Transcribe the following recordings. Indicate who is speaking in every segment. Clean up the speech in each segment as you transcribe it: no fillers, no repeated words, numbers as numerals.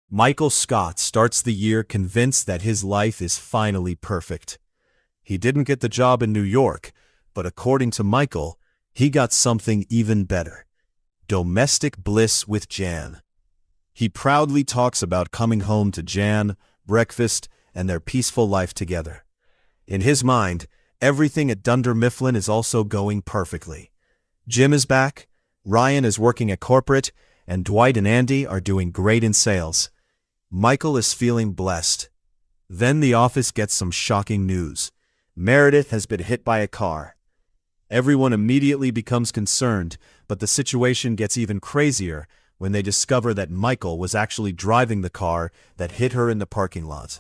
Speaker 1: Michael Scott starts the year convinced that his life is finally perfect. He didn't get the job in New York, but according to Michael, he got something even better: domestic bliss with Jan. He proudly talks about coming home to Jan, breakfast, and their peaceful life together. In his mind, everything at Dunder Mifflin is also going perfectly. Jim is back, Ryan is working at corporate, and Dwight and Andy are doing great in sales. Michael is feeling blessed. Then the office gets some shocking news. Meredith has been hit by a car. Everyone immediately becomes concerned, but the situation gets even crazier when they discover that Michael was actually driving the car that hit her in the parking lot.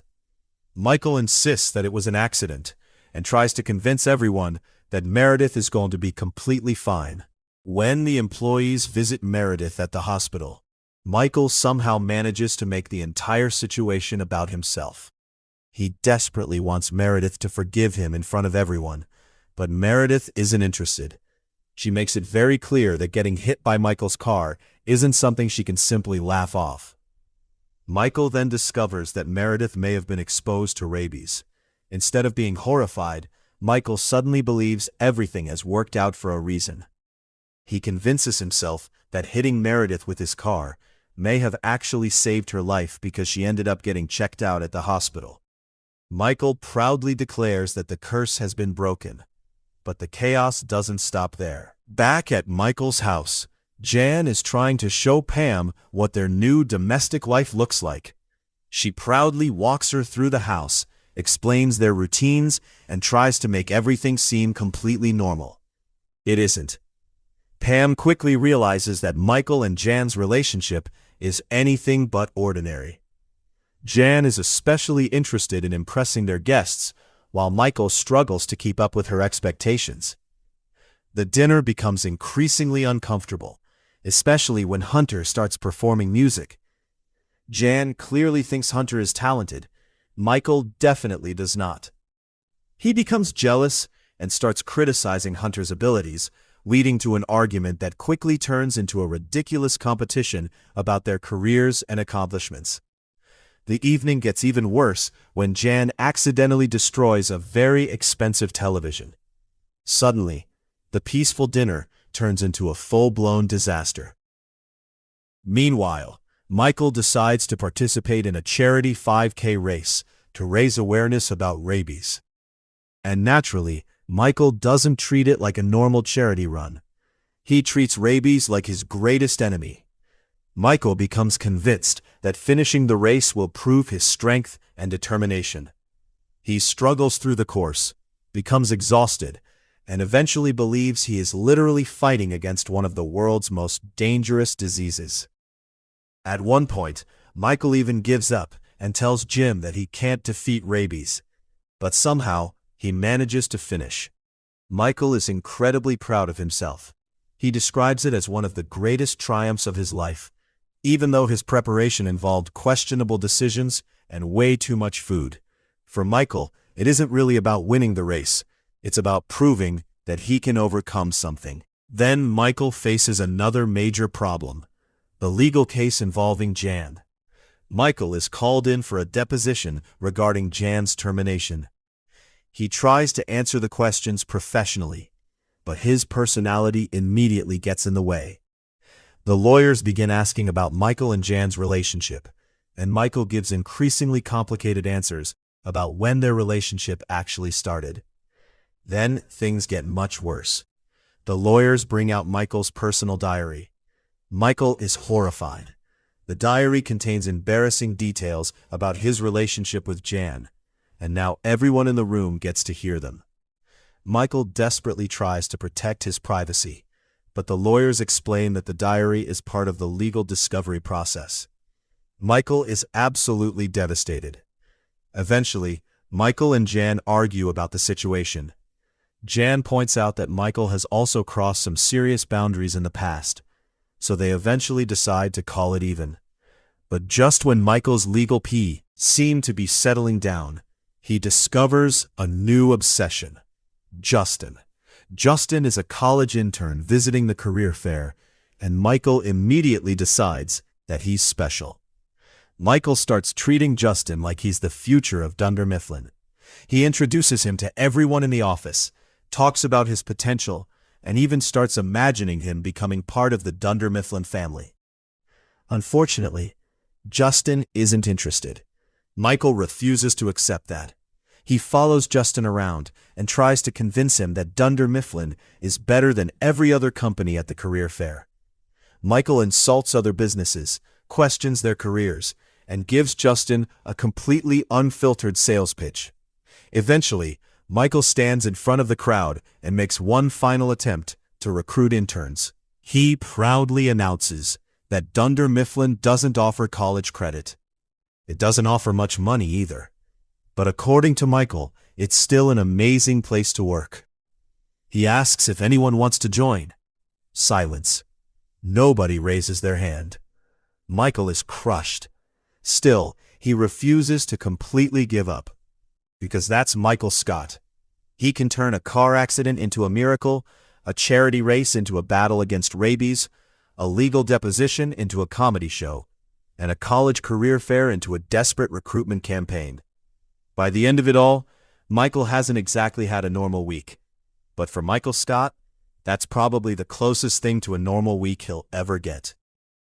Speaker 1: Michael insists that it was an accident and tries to convince everyone that Meredith is going to be completely fine. When the employees visit Meredith at the hospital, Michael somehow manages to make the entire situation about himself. He desperately wants Meredith to forgive him in front of everyone, but Meredith isn't interested. She makes it very clear that getting hit by Michael's car isn't something she can simply laugh off. Michael then discovers that Meredith may have been exposed to rabies. Instead of being horrified, Michael suddenly believes everything has worked out for a reason. He convinces himself that hitting Meredith with his car may have actually saved her life because she ended up getting checked out at the hospital. Michael proudly declares that the curse has been broken. But the chaos doesn't stop there. Back at Michael's house, Jan is trying to show Pam what their new domestic life looks like. She proudly walks her through the house, explains their routines, and tries to make everything seem completely normal. It isn't. Pam quickly realizes that Michael and Jan's relationship is anything but ordinary. Jan is especially interested in impressing their guests, while Michael struggles to keep up with her expectations. The dinner becomes increasingly uncomfortable, especially when Hunter starts performing music. Jan clearly thinks Hunter is talented. Michael definitely does not. He becomes jealous and starts criticizing Hunter's abilities, leading to an argument that quickly turns into a ridiculous competition about their careers and accomplishments. The evening gets even worse when Jan accidentally destroys a very expensive television. Suddenly, the peaceful dinner turns into a full-blown disaster. Meanwhile, Michael decides to participate in a charity 5K race to raise awareness about rabies. And naturally, Michael doesn't treat it like a normal charity run. He treats rabies like his greatest enemy. Michael becomes convinced that finishing the race will prove his strength and determination. He struggles through the course, becomes exhausted, and eventually believes he is literally fighting against one of the world's most dangerous diseases. At one point, Michael even gives up and tells Jim that he can't defeat rabies, but somehow he manages to finish. Michael is incredibly proud of himself. He describes it as one of the greatest triumphs of his life, even though his preparation involved questionable decisions and way too much food. For Michael, it isn't really about winning the race. It's about proving that he can overcome something. Then Michael faces another major problem: the legal case involving Jan. Michael is called in for a deposition regarding Jan's termination. He tries to answer the questions professionally, but his personality immediately gets in the way. The lawyers begin asking about Michael and Jan's relationship, and Michael gives increasingly complicated answers about when their relationship actually started. Then things get much worse. The lawyers bring out Michael's personal diary. Michael is horrified. The diary contains embarrassing details about his relationship with Jan, and now everyone in the room gets to hear them. Michael desperately tries to protect his privacy, but the lawyers explain that the diary is part of the legal discovery process. Michael is absolutely devastated. Eventually, Michael and Jan argue about the situation. Jan points out that Michael has also crossed some serious boundaries in the past, so they eventually decide to call it even. But just when Michael's legal pee seemed to be settling down, he discovers a new obsession: Justin. Justin is a college intern visiting the career fair, and Michael immediately decides that he's special. Michael starts treating Justin like he's the future of Dunder Mifflin. He introduces him to everyone in the office, talks about his potential, and even starts imagining him becoming part of the Dunder Mifflin family. Unfortunately, Justin isn't interested. Michael refuses to accept that. He follows Justin around and tries to convince him that Dunder Mifflin is better than every other company at the career fair. Michael insults other businesses, questions their careers, and gives Justin a completely unfiltered sales pitch. Eventually, Michael stands in front of the crowd and makes one final attempt to recruit interns. He proudly announces that Dunder Mifflin doesn't offer college credit. It doesn't offer much money either. But according to Michael, it's still an amazing place to work. He asks if anyone wants to join. Silence. Nobody raises their hand. Michael is crushed. Still, he refuses to completely give up. Because that's Michael Scott. He can turn a car accident into a miracle, a charity race into a battle against rabies, a legal deposition into a comedy show, and a college career fair into a desperate recruitment campaign. By the end of it all, Michael hasn't exactly had a normal week. But for Michael Scott, that's probably the closest thing to a normal week he'll ever get.